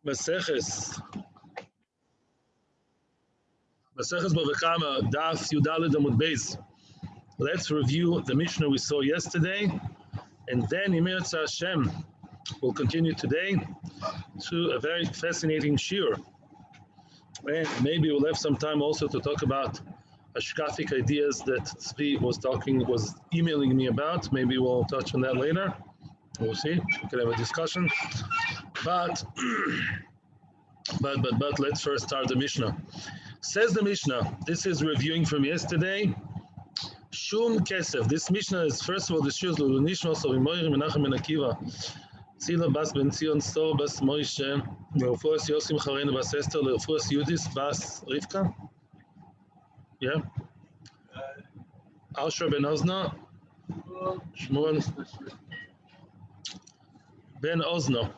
Maseches Bava Kama Daf Yudalid Amud Beis. Let's review the Mishnah we saw yesterday, and then Yimei Hashem will continue today to a very fascinating shiur. And maybe we'll have some time also to talk about ashkafic ideas that Tzvi was emailing me about. Maybe we'll touch on that later. We'll see. We could have a discussion. But let's first start the Mishnah. Says the Mishnah, this is reviewing from yesterday. Shum Kesef. This Mishnah is, first of all, the shiur is L'Nishma So V'Moirim Menachem Ben Akiva Tzila Bas Ben Zion Stor Bas Moishe L'Refuas Yosim Charenu Bas Esther L'Refuas Yudis Bas Rivka. Yeah. Asher Ben Ozna Shmuel Ben Ozno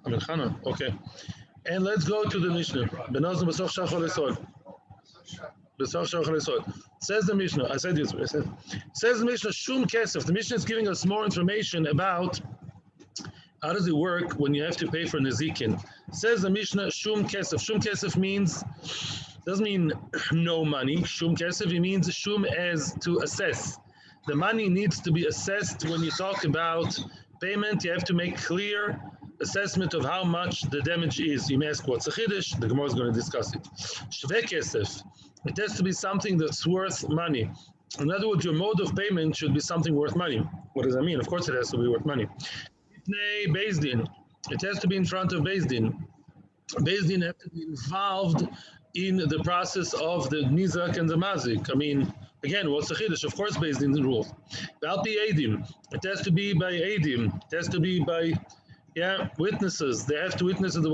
Amin Chana. Okay. And let's go to the Mishnah. Ben Ozno B'Soch Shachar L'Sod. Says the Mishnah, says the Mishnah, Shum Kesef. The Mishnah is giving us more information about how does it work when you have to pay for Nezikin. Says the Mishnah, Shum Kesef. Shum Kesef doesn't mean no money. Shum Kesef, it means Shum as to assess. The money needs to be assessed when you talk about payment. You have to make clear assessment of how much the damage is. You may ask what's a chiddush. The Gemara is going to discuss it. Shve Kesef. It has to be something that's worth money. In other words, your mode of payment should be something worth money. What does that mean? Of course it has to be worth money. Beth Din. It has to be in front of Beth Din. Beth Din have to be involved in the process of the nizak and the mazik. I mean, again, what's the chiddush? Of course, Beth Din's rules. It has to be by Eidim. It has to be by witnesses. They have to witness that there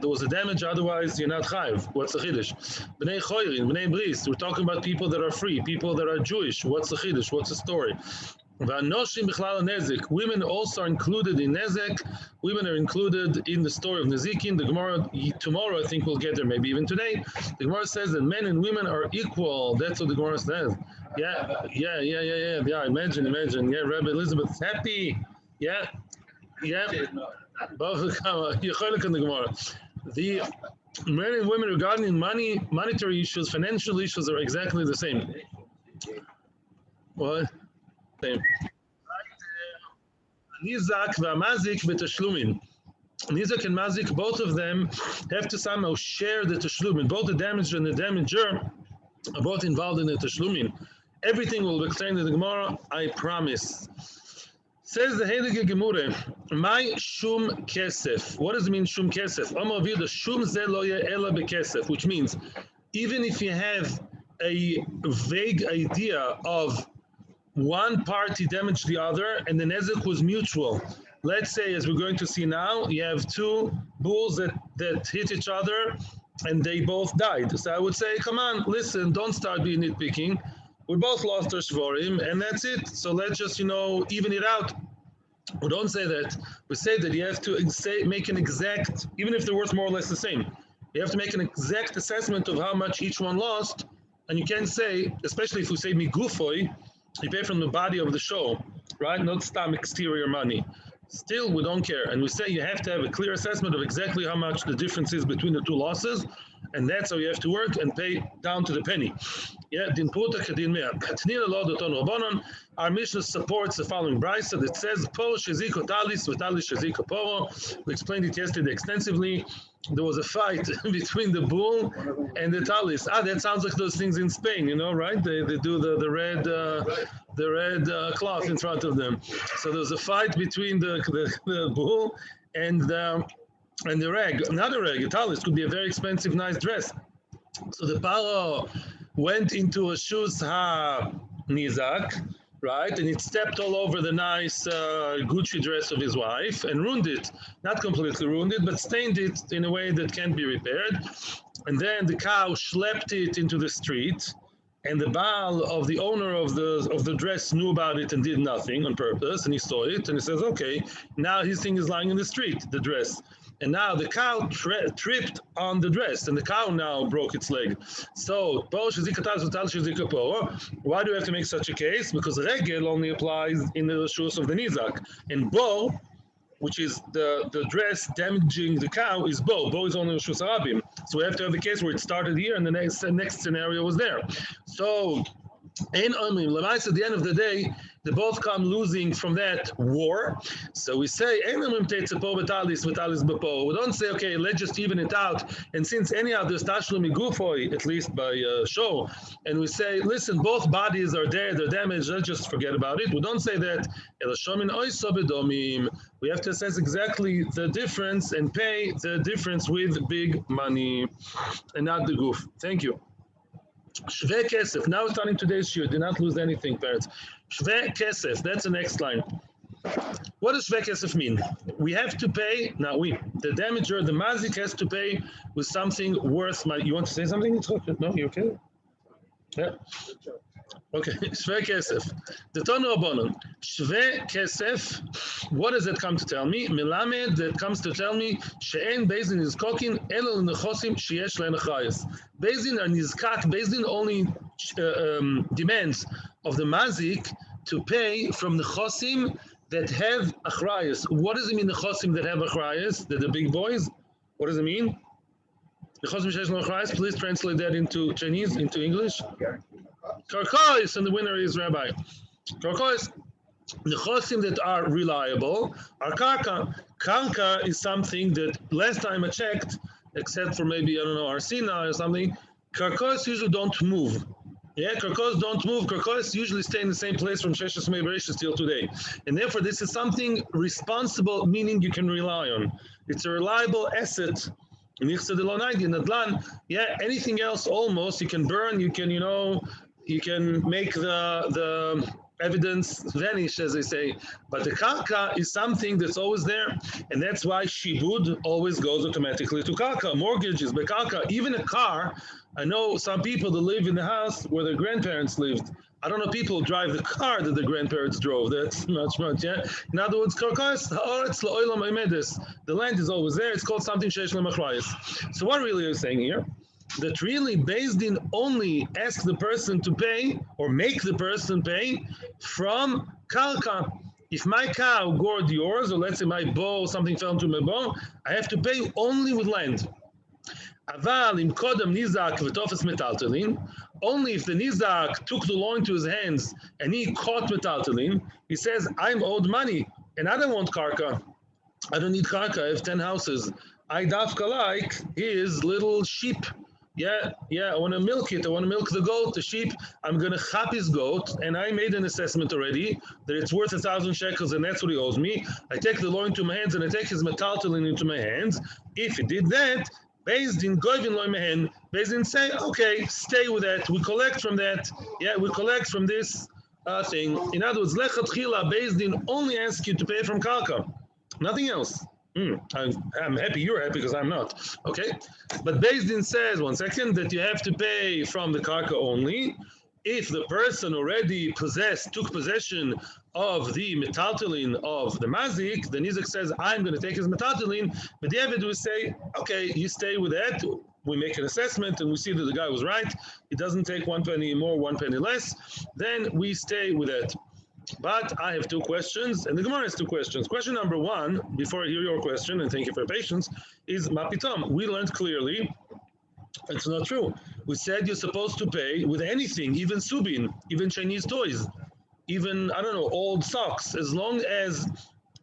was a damage, otherwise you're not chayiv. What's the chiddush? B'nei choyrin, b'nei bris. We're talking about people that are free, people that are Jewish. What's the chiddush? What's the story? V'anoshim b'chlal nezik. Women also are included in nezek. Women are included in the story of nezikin. The Gemara tomorrow, I think we'll get there, maybe even today. The Gemara says that men and women are equal. That's what the Gemara says. Yeah. Imagine. Yeah, Rabbi Elizabeth's happy. Yeah. The men and women regarding monetary issues, financial issues are exactly the same. What? Same. Nizak v'mazik b'tashlumin. Nizak and mazik, both of them have to somehow share the tashlumin. Both the damager and the damager are both involved in the tashlumin. Everything will be explained in the Gemara, I promise. Says the Heilige Gemure, my shum kesef. What does it mean, shum kesef? Amar Vida, shum ze lo ela bekesef, which means even if you have a vague idea of one party damaged the other and the nezek was mutual. Let's say, as we're going to see now, you have two bulls that hit each other and they both died. So I would say, come on, listen, don't start being nitpicking. We both lost our shvorim, and that's it. So let's just, even it out. We don't say that. We say that you have to make an exact, even if they're worth more or less the same, you have to make an exact assessment of how much each one lost. And you can't say, especially if we say migufoy, you pay from the body of the show, right? Not stam exterior money. Still, we don't care. And we say you have to have a clear assessment of exactly how much the difference is between the two losses. And that's how you have to work and pay down to the penny. Din puta kedin mea. Katnina lo doton rabbanon. Our Mishnah supports the following brisa that says, Po sheziko talis v'talis sheziko poro. We explained it yesterday extensively. There was a fight between the bull and the talis. That sounds like those things in Spain, right? They do the red cloth in front of them. So there was a fight between the bull and the rag. Another rag, a talis, could be a very expensive, nice dress. So the paro went into a shoes ha-nizak, right? And it stepped all over the nice Gucci dress of his wife and ruined it. Not completely ruined it, but stained it in a way that can't be repaired. And then the cow schlepped it into the street. And the Baal of the owner of the dress knew about it and did nothing on purpose. And he saw it and he says, okay, now his thing is lying in the street, the dress. And now the cow tripped on the dress, and the cow now broke its leg. So, why do we have to make such a case? Because regel only applies in the shoes of the nizak. And bo which is the dress damaging the cow, is Bo. Bo is only Rishus Harabim. So we have to have a case where it started here and the next scenario was there. So, Ein Omrim, Lamais, at the end of the day, they both come losing from that war. So we say, Ein Omrim Teitzepo Betalis Bepo. We don't say, okay, let's just even it out. And since anyhow there's Tashlum Igufoi, at least by show, and we say, listen, both bodies are there, they're damaged, let's just forget about it. We don't say that. We have to assess exactly the difference and pay the difference with big money and not the goof. Thank you. Shve kesef. Now starting today's shiur. Do not lose anything, parents. Shve kesef. That's the next line. What does shve kesef mean? We have to pay. Now the damager, the mazik, has to pay with something worth money. You want to say something? No, you okay? Yeah. Okay. Shve kesef. The Tonu Rabbanon. Shve kesef. What does that come to tell me? Melamed. That comes to tell me she'en Beth Din is kokin elel nechosim sheyesh le'en achrayus. Beth Din are nizkak. Beth Din only demands of the mazik to pay from the chosim that have achrayus. What does it mean, the chosim that have achrayus? That the big boys? What does it mean? The chosim sheyesh le'en achrayus. Please translate that into Chinese, into English. Karkais, and the winner is Rabbi. Karkais, the chosim that are reliable are karka. Karka is something that last time I checked, except for maybe, I don't know, Arsina or something, karkais usually don't move. Yeah, karkos don't move. Karkos usually stay in the same place from Sheshes Mei Bereshis till today. And therefore, this is something responsible, meaning you can rely on. It's a reliable asset. Yeah, anything else almost, you can burn, you can, you can make the evidence vanish, as they say. But the karka is something that's always there. And that's why shibud always goes automatically to karka. Mortgages, by karka, even a car. I know some people that live in the house where their grandparents lived. I don't know people who drive the car that the grandparents drove. That's much, yeah? In other words, karkas, the land is always there. It's called something sheish lemachrayis. So what really are you saying here? That really Beth Din only ask the person to pay or make the person pay from karka. If my cow gored yours, or let's say my bow, something fell into my bow, I have to pay only with land. Aval im kodam nizak v'tofes metaltalin. Only if the nizak took the law into his hands and he caught metaltalin, he says, I'm owed money and I don't want karka. I don't need karka. I have 10 houses. I dafka like his little sheep. Yeah, I want to milk it. I want to milk the goat, the sheep. I'm going to chop his goat, and I made an assessment already that it's worth 1,000 shekels, and that's what he owes me. I take the law into my hands, and I take his metaltalin into my hands. If he did that, Beth Din goivin lo mehen. Beth Din say, okay, stay with that. We collect from that. Yeah, we collect from this thing. In other words, lechatchila, Beth Din only asks you to pay from karka, nothing else. I'm happy you're happy because I'm not. Okay, but Beth Din says, one second, that you have to pay from the karka only. If the person already took possession of the metaltalin of the mazik, the nizak says, I'm going to take his metaltalin, but the Eved will say, okay, you stay with that. We make an assessment and we see that the guy was right. It doesn't take 1 penny more, 1 penny less. Then we stay with that. But I have 2 questions, and the Gemara has 2 questions. Question number 1, before I hear your question, and thank you for your patience, is Mapitam. We learned clearly it's not true. We said you're supposed to pay with anything, even subin, even Chinese toys, even, I don't know, old socks. As long as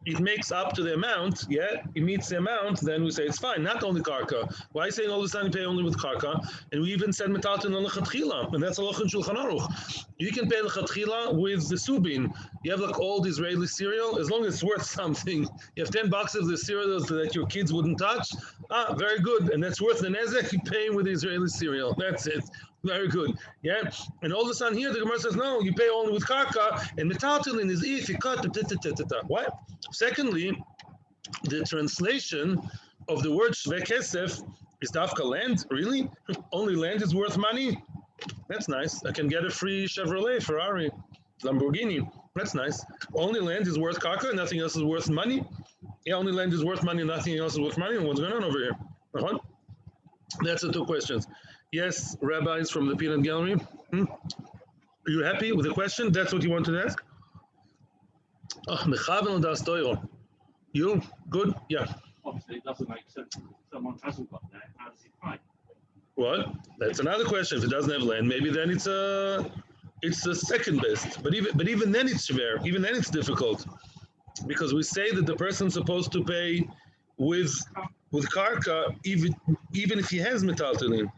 it makes up to the amount, yeah, it meets the amount, then we say it's fine, not only karka. Why saying all the time you pay only with karka? And we even said metaltalin on lechatchila, and that's a in Shulchan Aruch. You can pay lechatchila with the subin. You have like old Israeli cereal, as long as it's worth something. You have 10 boxes of the cereal that your kids wouldn't touch. Very good, and that's worth the nezek, you pay with the Israeli cereal. That's it. Very good. Yeah. And all of a sudden here, the Gemara says, no, you pay only with karka, and metaltalin is if you cut. What? Secondly, the translation of the word shve kesef is dafka land. Really? Only land is worth money? That's nice. I can get a free Chevrolet, Ferrari, Lamborghini. That's nice. Only land is worth karka and nothing else is worth money? Yeah, only land is worth money and nothing else is worth money. And what's going on over here? That's the 2 questions. Yes, rabbis from the Peanut Gallery. Are you happy with the question? That's what you wanted to ask? You good? Yeah. Obviously, it doesn't make sense. If someone hasn't got land, how does he pay? Well, that's another question. If it doesn't have land, maybe then it's the second best. But even then it's schwer. Even then it's difficult, because we say that the person's supposed to pay with karka, even if he has metaltalin.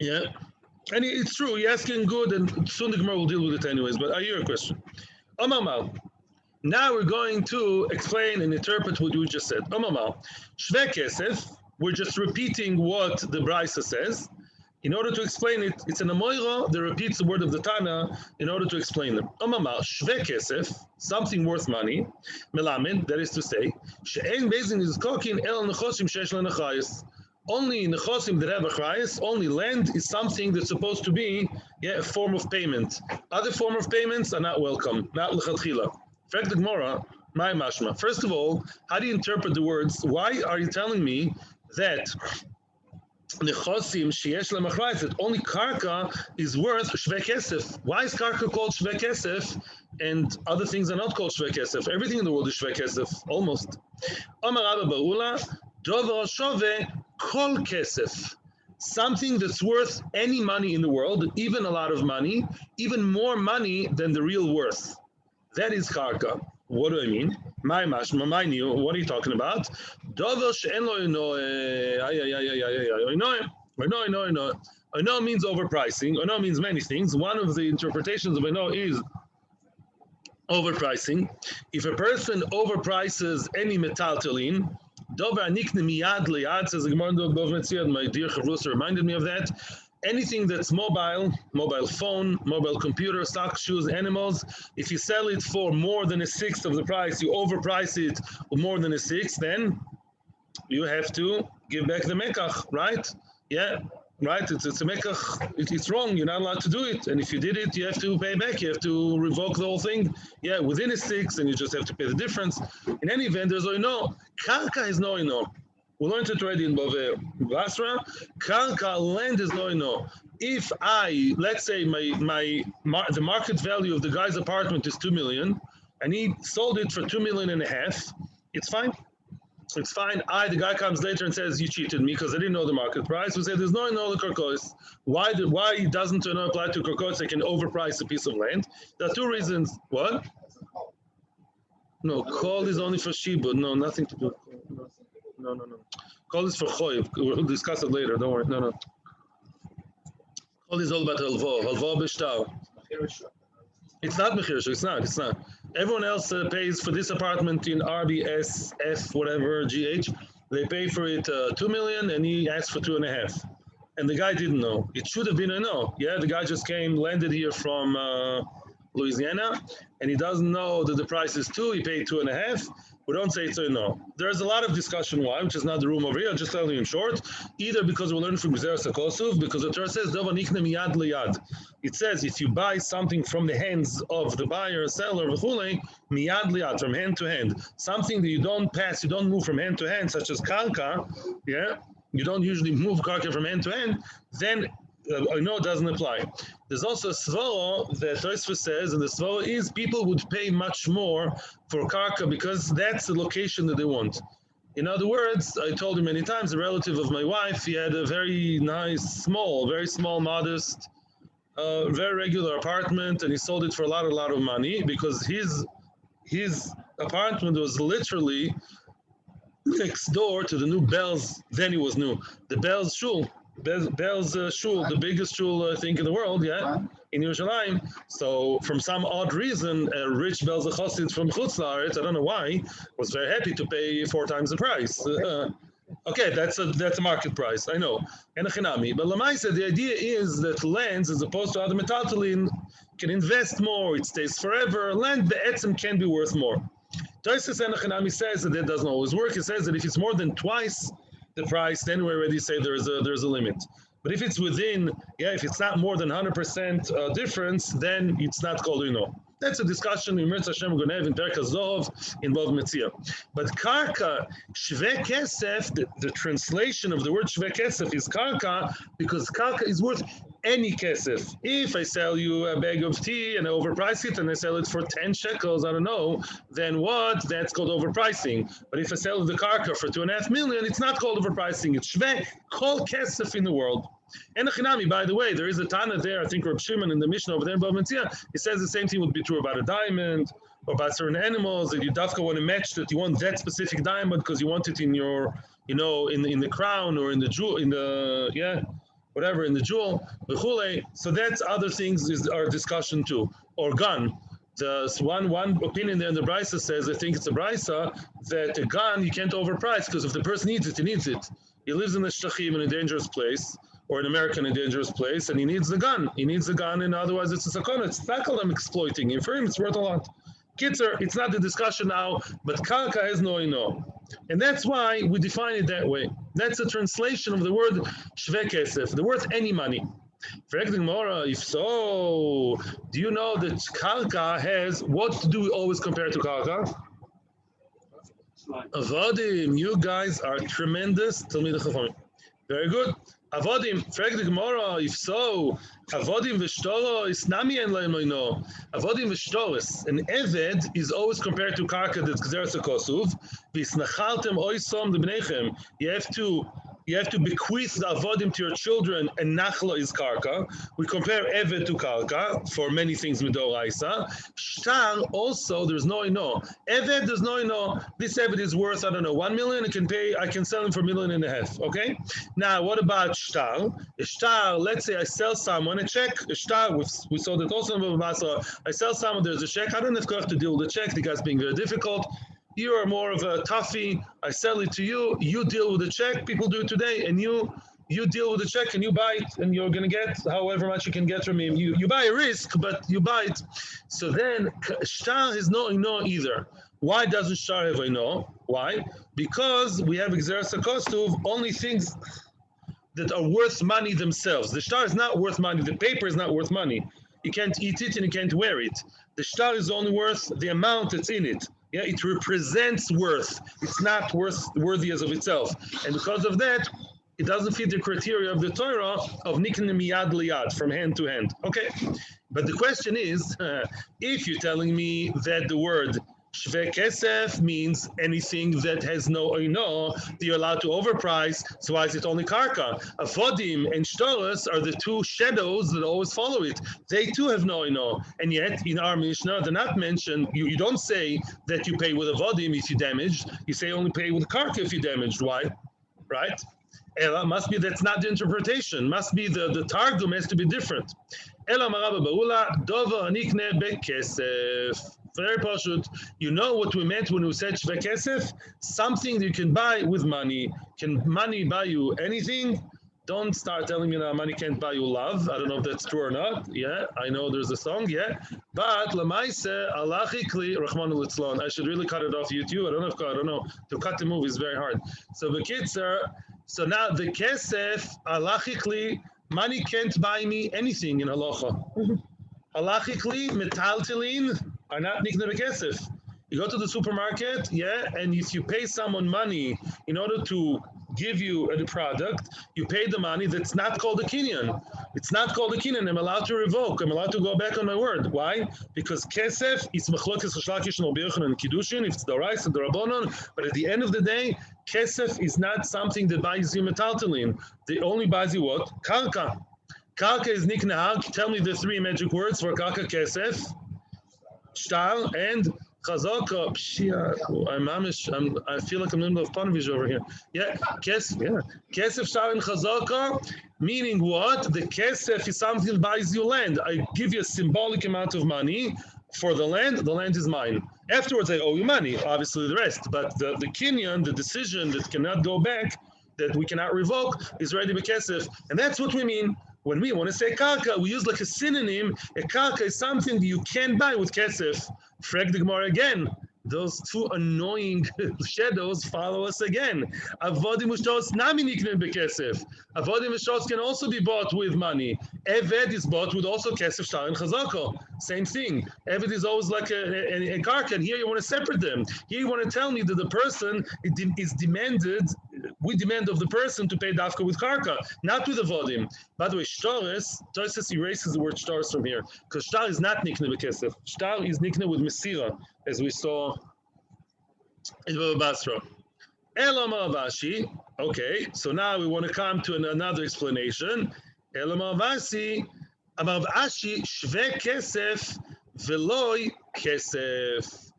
Yeah, and it's true. You're asking good, and soon the Gemara will deal with it anyways. But I hear a question. Omamal. Now we're going to explain and interpret what you just said. Omamal. Shve kesef. We're just repeating what the Brisa says. In order to explain it, it's an amoira that repeats the word of the Tana in order to explain them. Omamal, shve kesef, something worth money. Melamed, that is to say, she'ein bezin is kokin el nechosim shesh lenachayis. Only nechosim that have achayis, only land is something that's supposed to be a form of payment. Other form of payments are not welcome, not lechatchila. In fact, the Gemara, my mashma. First of all, how do you interpret the words? Why are you telling me that nechosim sheyesh lemachrayis, that only karka is worth shve kesef? Why is karka called shve kesef and other things are not called shve kesef? Everything in the world is shve kesef, almost. Amar Rabba Barula, dover shove kol kesef. Something that's worth any money in the world, even a lot of money, even more money than the real worth. That is karka. What do I mean? My mashma, my new. What are you talking about? Dover she'en lo Oino means overpricing. Oino means many things. One of the interpretations of Oino is overpricing. If a person overprices any metaltalin, Dover anikne miyad liyad, says the Gemara in Bava Metzia, my dear Chavrusa reminded me of that. Anything that's mobile phone, mobile computer, socks, shoes, animals, if you sell it for more than a sixth of the price, you overprice it with more than a sixth, then you have to give back the mekach, right? Yeah, right? It's a mekach. It's wrong. You're not allowed to do it. And if you did it, you have to pay back. You have to revoke the whole thing. Yeah, within a sixth, and you just have to pay the difference. In any event, there's no. Karka is no. We learned it already in Bava Basra. Karka, land is no. If let's say the market value of the guy's apartment is 2 million, and he sold it for 2.5 million, it's fine. It's fine. The guy comes later and says, you cheated me because I didn't know the market price. We say there's no the karkos. Why doesn't it apply to karkos? They can overprice a piece of land. There are two reasons. What? No, call is only for Shiba. No, nothing to do. No. Call is for Choyev. We'll discuss it later. Don't worry. No. Call is all about Halva. Halva b'shtar. It's not Mechir. It's not. Everyone else pays for this apartment in RBS, F, whatever, GH. They pay for it 2 million, and he asked for 2.5. And the guy didn't know. It should have been a no. Yeah, the guy just landed here from Louisiana, and he doesn't know that the price is 2. He paid 2.5. We don't say it's a no. There's a lot of discussion why, which is not the room over here. I'll just tell you in short. Either because we learned from Gzeras HaKosuv, because the Torah says, Dova nikne miyad liyad. It says if you buy something from the hands of the buyer, seller, v'chulei, miyad liyad, from hand to hand. Something that you don't move from hand to hand, such as karka, yeah? You don't usually move karka from hand to hand, then I know it doesn't apply. There's also a svara that Tosfos says, and the svara is people would pay much more for karka because that's the location that they want. In other words, I told you many times, a relative of my wife, he had a very nice, very small, modest, very regular apartment, and he sold it for a lot of money because his apartment was literally next door to the new Bells. Then it was new. The Bells Shul. Bel's shul, the biggest shul I think in the world, in Yerushalayim. So from some odd reason, a rich Bel's Chassid from Chutz La'aretz, I don't know why, was very happy to pay 4 times the price. Okay, that's a market price, I know. And a chinami. But Lamaisa, the idea is that lands, as opposed to other metaltalin, can invest more. It stays forever. Land be'etzem can be worth more. Tosfos and Chinami says that doesn't always work. It says that if it's more than twice the price, then we already say there's a limit. But if it's within, if it's not more than 100% difference, then it's not called That's a discussion in Mirz Hashem Gonev in Perek HaZov in Bava Metzia. But karka, shve kesef, the translation of the word shve kesef is karka, because karka is worth any kesef. If I sell you a bag of tea and I overprice it and I sell it for 10 shekels, I don't know, then what? That's called overpricing. But if I sell the karka for 2.5 million, it's not called overpricing. It's shve, kol kesef in the world. And Chinami, by the way, there is a Tana there, I think Reb Shimon in the Mishnah over there in Bava Metzia, he says the same thing would be true about a diamond or about certain animals, that you dafka want to match, that you want that specific diamond because you want it in your, in the crown or in the jewel, in the, whatever, in the jewel, so that's other things is our discussion too. Or gun. The one opinion there in the Brisa says, I think it's a Brisa, that a gun you can't overprice because if the person needs it, he needs it. He lives in the Shtachim in a dangerous place, or in America in a dangerous place, and he needs the gun. He needs the gun, and otherwise it's a sakona. It's not called him exploiting. And for him, it's worth a lot. Kitzer, it's not the discussion now, but karka has no ino. And that's why we define it that way. That's a translation of the word shve kesef, the word any money. If so, do you know that karka has, what do we always compare to karka? Avodim, you guys are tremendous. Talmid Chachamim. Very good. Avodim, frag the Gemara, if so, Avodim v'shtoro is nami en le'moino. Avodim v'shtoros, an Eved is always compared to karka that's gzeres hakosuv. V'isnachaltem oisom lebnechem. You have to bequeath the avodim to your children, and nachla is karka. We compare Eved to karka for many things midoraisa. Shtar also, there's no ino. Eved, there's no ino. This Eved is worth, I don't know, 1 million. I can sell him for 1.5 million. Okay. Now, what about shtar? Shtar, let's say I sell someone a check. Shtar, we saw that also in Bava Basra. I sell someone, there's a check. I don't have to deal with the check. The guy's being very difficult. You are more of a toughie. I sell it to you. You deal with the check. People do it today, and you deal with the check and you buy it, and you're going to get however much you can get from him. You buy a risk, but you buy it. So then shtar is no ino either. Why doesn't shtar have ino? Why? Because we have exeres hakosuv, only things that are worth money themselves. The shtar is not worth money. The paper is not worth money. You can't eat it and you can't wear it. The shtar is only worth the amount that's in it. Yeah, it represents worth. It's not worthy as of itself. And because of that, it doesn't fit the criteria of the Torah of nikne miyad liyad, from hand to hand. Okay, but the question is, if you're telling me that the word shve kesef means anything that has no oino, you're allowed to overprice, so why is it only karka? Avodim and shtoros are the two shadows that always follow it. They too have no oino. And yet, in our Mishnah, they're not mentioned. You don't say that you pay with avodim if you damaged. You say only pay with karka if you damaged. Why? Right? Ela must be, that's not the interpretation. Must be the targum has to be different. Ela maraba baula dova anikne bekesef. Very pashut. You know what we meant when we said shve kesef? Something that you can buy with money. Can money buy you anything? Don't start telling me that money can't buy you love. I don't know if that's true or not. Yeah, I know there's a song. Yeah, but lamaise alachikli rachmanu litzlon. I should really cut it off YouTube. I don't know. To cut the movie is very hard. So bekitzer. So now the kesef alachikli, money can't buy me anything in halacha. Halachically, metaltalin are not nikne bekesef. You go to the supermarket, and if you pay someone money in order to give you a product, you pay the money. That's not called a kinyan. It's not called a kinyan. I'm allowed to revoke. I'm allowed to go back on my word. Why? Because kesef is machlokes Chashlakish and Obiachan and Kiddushin. If it's the rice and the rabbonon, but at the end of the day, kesef is not something that buys you metaltalin. They only buys you what? Karka. Karka is niknehag. Tell me the three magic words for karka kesef. Shtar and chazaka. I feel like I'm in the middle of Panavish over here. Kesef, shtar, and chazaka, meaning what? The kesef is something that buys you land. I give you a symbolic amount of money for the land is mine. Afterwards, I owe you money, obviously the rest. But the kinyan, the decision that cannot go back, that we cannot revoke, is ready to be kesef. And that's what we mean. When we want to say karka, we use like a synonym. A karka is something that you can buy with kesef. Frag the Gemara again. Those two annoying shadows follow us again. Avodim ushtos nami nikne bekesef. Avodim v'shos can also be bought with money. Eved is bought with also kesef, shtar, and chazaka. Same thing. Eved is always like a karka, and here you want to separate them. Here you want to tell me that the person is demanded, we demand of the person to pay dafka with karka, not with avodim. By the way, shtaris, Tosis erases the word shtaris from here, because shtar is not nikne b'kesef. Shtar is nikne with mesira, as we saw in Bava Basra. Elam Avashi. Okay, so now we want to come to another explanation. Elam Avasi, Amavashi shve kesef veloy kesef.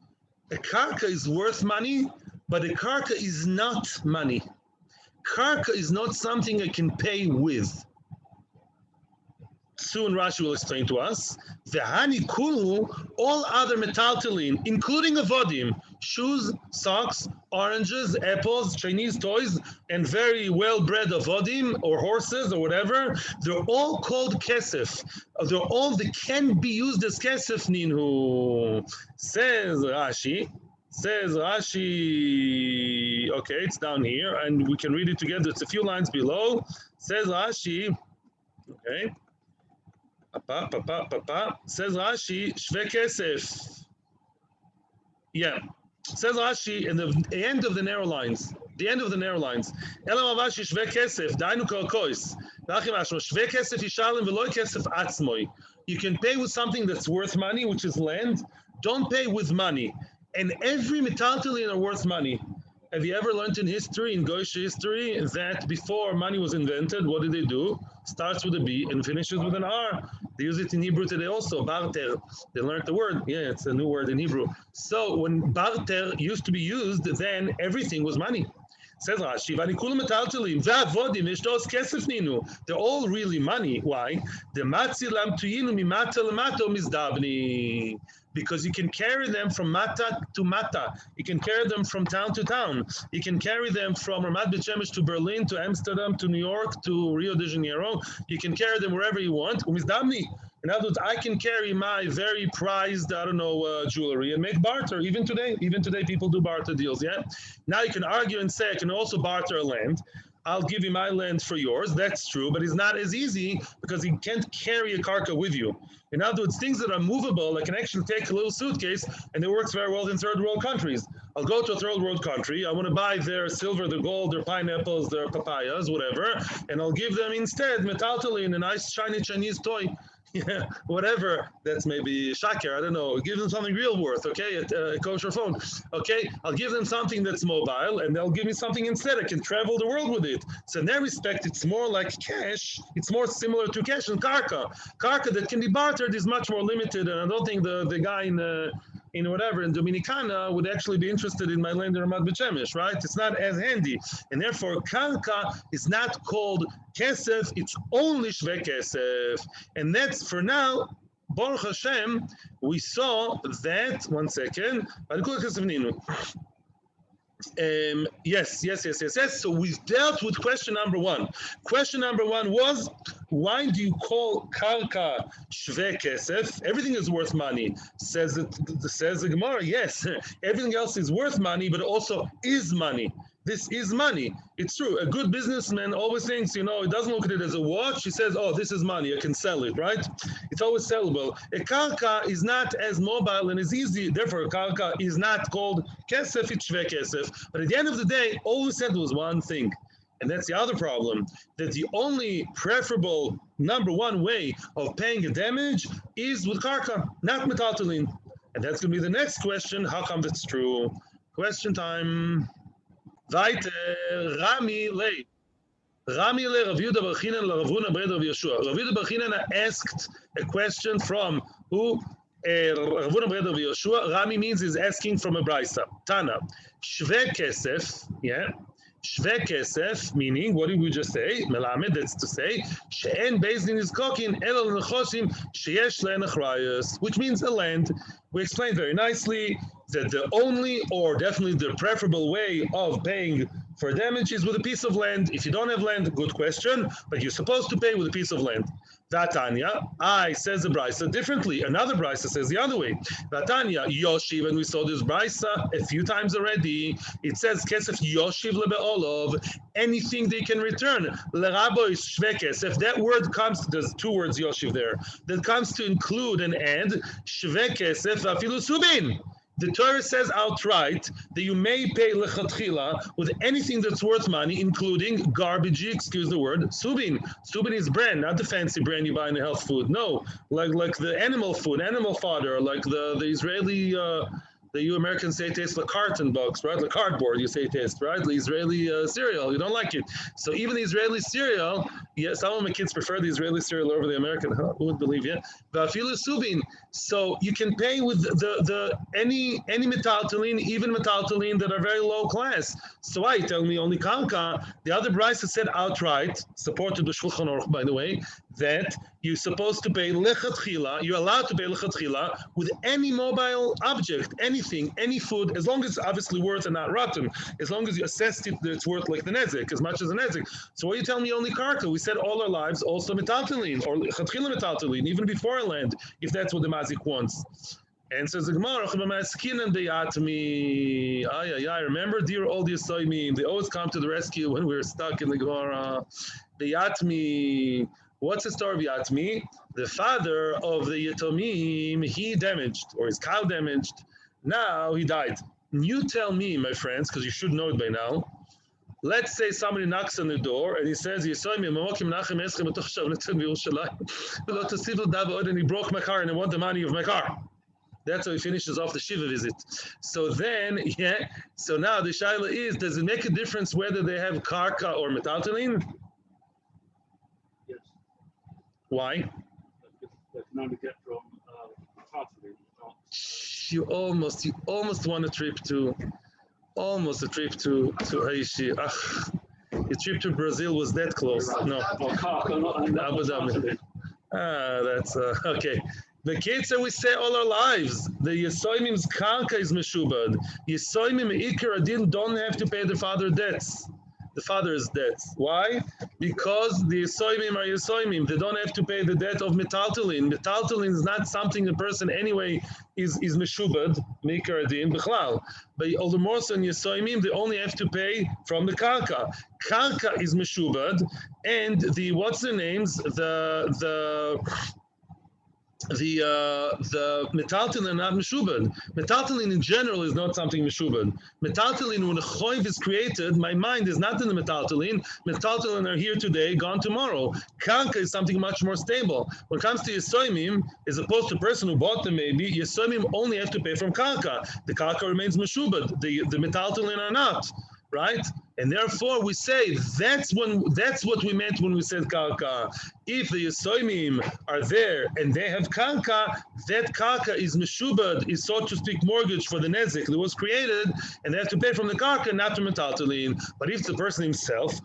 A karka is worth money, but a karka is not money. Karka is not something I can pay with. Soon Rashi will explain to us. V'hani kulu, all other metaltalin, including avodim, shoes, socks, oranges, apples, Chinese toys, and very well-bred avodim, or horses, or whatever, they're all called kesef. They can be used as kesef, ninhu. Says Rashi, okay, it's down here, and we can read it together. It's a few lines below. Says Rashi, okay. Says Rashi, shve kesef. Yeah. Says Rashi in the end of the narrow lines. The end of the narrow lines. Elam avashi shve kesef, dainu kalkois. Lachim ashmo, shve kesef yishalim veloy kesef atzmoi. You can pay with something that's worth money, which is land. Don't pay with money. And every metaltalin are worth money. Have you ever learned in history, in Goyish history, that before money was invented, what did they do? Starts with a B and finishes with an R. They use it in Hebrew today also, barter. They learned the word. Yeah, it's a new word in Hebrew. So when barter used to be used, then everything was money. Says Rashi, they're all really money. Why? Because you can carry them from mata to mata. You can carry them from town to town. You can carry them from Ramat Bet Shemesh to Berlin, to Amsterdam, to New York, to Rio de Janeiro. You can carry them wherever you want. In other words, I can carry my very prized, jewelry and make barter. Even today, people do barter deals, yeah? Now you can argue and say, I can also barter a land. I'll give you my land for yours. That's true, but it's not as easy because you can't carry a karka with you. In other words, things that are movable, I can actually take a little suitcase, and it works very well in third world countries. I'll go to a third world country. I want to buy their silver, their gold, their pineapples, their papayas, whatever, and I'll give them instead metaltalin, a nice shiny Chinese toy. Yeah, whatever. That's maybe shaker. I don't know. Give them something real worth, okay? A kosher phone, okay? I'll give them something that's mobile, and they'll give me something instead. I can travel the world with it. So in that respect, it's more like cash. It's more similar to cash and karka. Karka that can be bartered is much more limited, and I don't think the guy in Dominicana would actually be interested in my land in Ramat Bet Shemesh, right? It's not as handy. And therefore, karka is not called kesef, it's only shve kesef. And that's for now, Baruch Hashem, we saw that, one second, yes. So we've dealt with question number one. Question number one was, why do you call karka shve kesef? Everything is worth money. Says the Gemara, yes, everything else is worth money, but also is money. This is money. It's true. A good businessman always thinks, he doesn't look at it as a watch. He says, oh, this is money. I can sell it, right? It's always sellable. A karka is not as mobile and as easy. Therefore, a karka is not called kesef, it's shve kesef. But at the end of the day, all we said was one thing. And that's the other problem, that the only preferable number one way of paying a damage is with karka, not metaltalin. And that's going to be the next question. How come that's true? Question time. Weiter, Rami Le, Rav Yehuda Bar Chinan Rav Huna Bred Rav Yeshua. Rav Yehuda Bar Chinan asked a question from who? Rav Huna Bred Rav Yeshua. Rami means he's asking from a braysa. Tana, shve kesef, yeah. Shve kesef, meaning, what did we just say? Melamed, that's to say, she'en Beth Din is kokin elal nechoshim sheyesh le'en achrayus, which means a land. We explained very nicely that the only, or definitely the preferable way of paying for damage is with a piece of land. If you don't have land, good question, but you're supposed to pay with a piece of land. Vatanya, I says the Brisa differently. Another Brisa says the other way. Vatanya, Yoshiv, and we saw this Brisa a few times already. It says, Kesef Yoshiv lebe'olov, anything they can return. Lerabo is shvekesef. That word comes, there's two words Yoshiv there, that comes to include and add shvekesef afilu subin. The Torah says outright that you may pay lechatchila with anything that's worth money, including garbage, excuse the word, subin. Subin is brand, not the fancy brand you buy in the health food. No, like the animal food, animal fodder, like the Israeli, the you Americans say it tastes like carton box, right? Like cardboard, you say it tastes, right? The Israeli cereal, you don't like it. So even the Israeli cereal, yeah, some of my kids prefer the Israeli cereal over the American. Who would believe you? Va'afilu subin. So you can pay with the any metaltalin, even metaltalin that are very low class. So I tell me only kanka. The other Brisa said outright, supported the Shulchan Aruch, by the way, that you're supposed to pay lechatchila. You're allowed to pay lechatchila with any mobile object, anything, any food, as long as it's obviously worth and not rotten. As long as you assessed it that it's worth like the nezik, as much as the nezik. So what you tell me only karka? We said all our lives also metaltalin or lechatchila metaltalin, even before land, if that's what the mazik wants. And says the Gemara, remember, dear old Yisoimim, they always come to the rescue when we're stuck in the Gemara. Beyatmi. What's the story of Yatmi? The father of the Yatomim, he damaged, or his cow damaged. Now he died. You tell me, my friends, because you should know it by now. Let's say somebody knocks on the door and he says, and he broke my car and I want the money of my car. That's how he finishes off the Shiva visit. So then, so now the Shaila is, does it make a difference whether they have karka or metaltalin? Yes. Why? They can only get from Tartary, not. You almost won a trip to Haiti. Your trip to Brazil was that close. No. Abu Dhabi. That's okay. The kids that we say all our lives, the Yisoimim's kanka is meshubad. Yisoimim ikar adin don't have to pay the father debts. The father's debts. Why? Because the Yisoimim are Yisoimim. They don't have to pay the debt of metaltalin. Metaltalin is not something the person anyway is meshubad, ikar adin, b'chlal. But all the more so in Yisoimim, they only have to pay from the kanka. Kanka is meshubad, and the what's the names? The metaltalin are not meshubad. Metaltalin in general is not something meshubad. Metaltalin, when a choiv is created, my mind is not in the metaltalin. Metaltalin are here today, gone tomorrow. Kanka is something much more stable. When it comes to Yisoimim, as opposed to the person who bought them, maybe Yisoimim only have to pay from kanka. The kanka remains meshubad. The metaltalin are not. Right? And therefore we say that's what we meant when we said karka. If the Yisoimim are there and they have karka, that karka is meshubad, is so to speak mortgage for the nezik that was created, and they have to pay from the karka, not from metaltalin. But if the person himself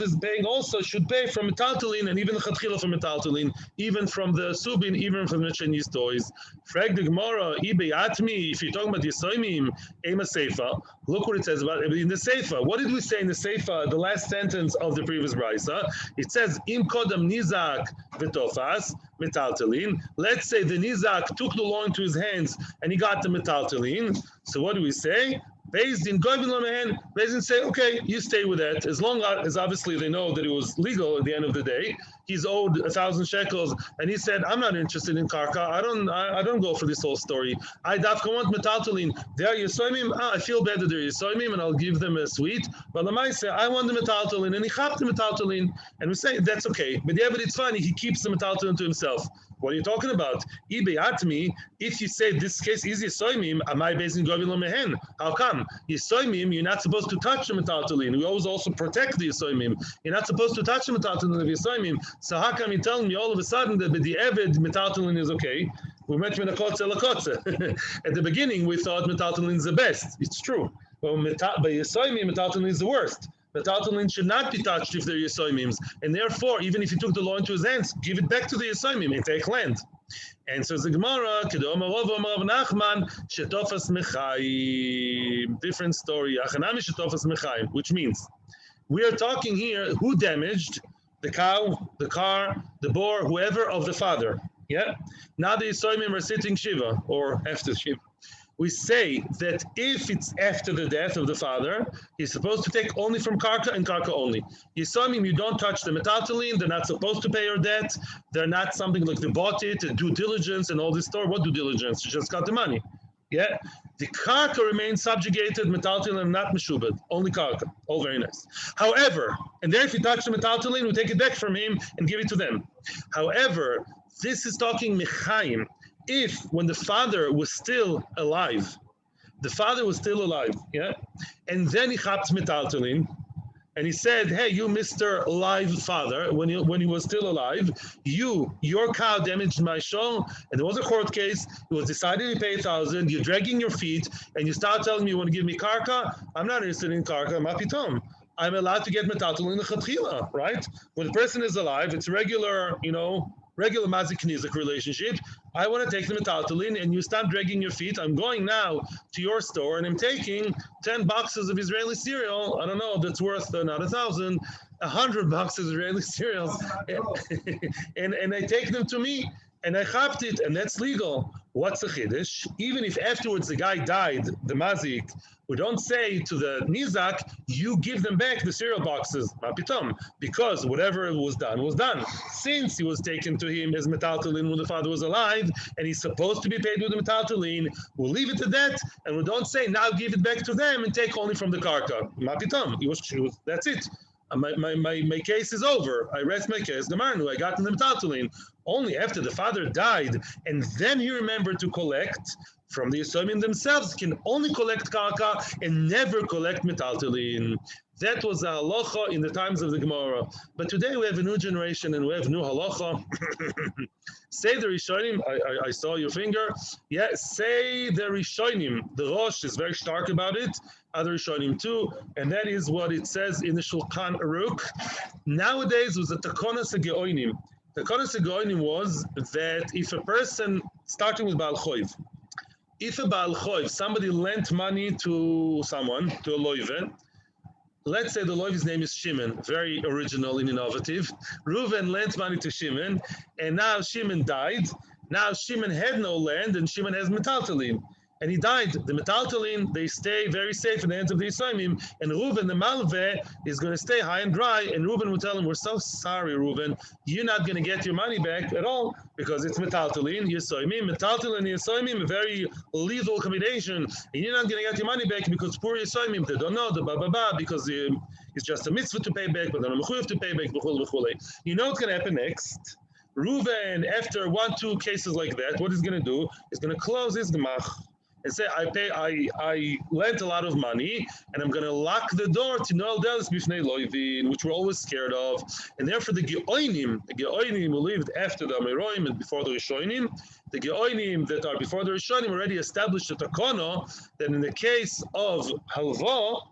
is paying also, should pay from metaltalin, and even the chatchila from metaltalin, even from the subin, even from the Chinese toys. Frag the Gemara, if you're talking about Yisoimim, ema seifa, look what it says about in the seifa. What did we say in the seifa, the last sentence of the previous brisa? It says, im kodam nizak v'tofas metaltalin. Let's say the nizak took the law into his hands and he got the metaltalin. So what do we say? Beth Din say, okay, you stay with that. As long as obviously they know that it was legal at the end of the day. He's owed 1,000 shekels, and he said, I'm not interested in karka. I don't go for this whole story. I dafka want metaltalin. They're Yisoimim. I feel bad that they're Yisoimim, and I'll give them a sweet. But Lamai say, I want the metaltalin, and he chapped the metaltalin. And we say, that's okay. But yeah, but it's funny, he keeps the metaltalin to himself. What are you talking about? If you say this case is Yisoimim, am I based in Govin Lomehen? How come? Yisoimim, you're not supposed to touch the metaltalin. We always also protect the Yisoimim. You're not supposed to touch the metaltalin of Yisoimim. So how come you tell me all of a sudden that the Eved metaltalin is okay? We mentioned a kotze lakotze. At the beginning, we thought metaltalin is the best. It's true. But Yisoimim, metaltalin is the worst. Metaltalin should not be touched if they're Yisoimims. And therefore, even if he took the law into his hands, give it back to the Yisoimim and take land. And so the Gemara, different story, which means we are talking here who damaged. the cow, the car, the boar, whoever of the father. Yeah. Now the Yisoimim are sitting Shiva or after Shiva. We say that if it's after the death of the father, he's supposed to take only from Karka and Karka only. Yisoimim, you don't touch the metaltalin, they're not supposed to pay your debt. They're not something like they bought it, due diligence and all this store. What due diligence? You just got the money. Yeah. The Karka remains subjugated, metaltalin, not meshubed, only Karka. All very nice. However, and there if you touch the metaltalin, we take it back from him and give it to them. However, this is talking mechaim. If when the father was still alive, yeah, and then he chapped metaltalin, and he said, "Hey, you, Mr. Alive Father, when he was still alive, your cow damaged my show, and there was a court case. It was decided to pay 1,000. You're dragging your feet, and you start telling me you want to give me karka. I'm not interested in karka. Mapitom. I'm allowed to get metaltalin lechatchila, right? When the person is alive, it's regular mazik-nizik relationship. I want to take the metaltalin, and you stop dragging your feet. I'm going now to your store, and I'm taking 10 boxes of Israeli cereal. I don't know if that's worth not 1,000, 100 boxes of Israeli cereals, and I take them to me, and I chapped it, and that's legal. What's the chiddush? Even if afterwards the guy died, the mazik, we don't say to the nizak, you give them back the cereal boxes, mapitom, because whatever was done was done. Since he was taken to him as metaltalin when the father was alive, and he's supposed to be paid with the metaltalin, we'll leave it to that, and we don't say now give it back to them and take only from the karka. Mapitom, that's it. My case is over. I rest my case. Gamarnu, I got in the metaltalin. Only after the father died, and then he remembered to collect from the Yisoimim themselves, can only collect karka and never collect metaltalin. That was the halacha in the times of the Gemara. But today we have a new generation and we have new halacha. Say the Rishonim, I saw your finger. Yeah, say the Rishonim. The Rosh is very stark about it. Other Rishonim too. And that is what it says in the Shulchan Aruch. Nowadays was the Takonas Geonim. The Takonas Geonim was that if a person, starting with Baal Choiv, if a Baal Choiv, somebody lent money to someone, to a loive, let's say the loive's name is Shimon, very original and innovative. Reuven lent money to Shimon, and now Shimon died. Now Shimon had no land, and Shimon has metaltalin. And he died. The metaltalin, they stay very safe in the hands of the Yisoimim, and Reuven, the Malveh, is going to stay high and dry, and Reuven will tell him, we're so sorry, Reuven, you're not going to get your money back at all, because it's metaltalin, Yisoimim, metaltalin and Yisoimim, a very lethal combination, and you're not going to get your money back because poor Yisoimim, they don't know, the ba, because it's just a mitzvah to pay back, but then a mechuyev to pay back, You know what's going to happen next? Reuven, after 1-2 cases like that, what he's going to do? He's going to close his gemach and say, I lent a lot of money, and I'm going to lock the door to Noel Delis Bifnei Loivin, which we're always scared of. And therefore the Geonim who lived after the Ameroim and before the Rishonim, the Geonim that are before the Rishonim already established a takono that in the case of halva,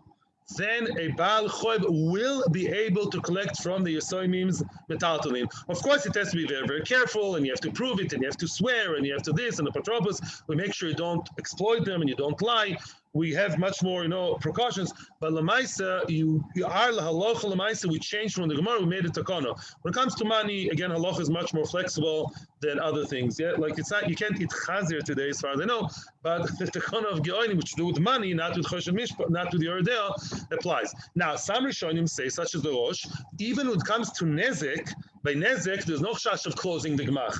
then a Baal Choiv will be able to collect from the Yisoimim's metaltalin. Of course, it has to be very, very careful, and you have to prove it, and you have to swear, and you have to this, and the patropos, we make sure you don't exploit them, and you don't lie. We have much more, precautions. But Lamaisa, you are halacha Lamaisa, we changed from the Gemara, we made it takana. When it comes to money, again, halacha is much more flexible than other things. Yeah, like it's not, you can't eat chazir today, as far as I know, but the takana of Geonim, which do with money, not with choshen mishpat, not with the Yordea, applies. Now, some Rishonim say, such as the Rosh, even when it comes to nezek, by nezek, there's no chash of closing the gemach.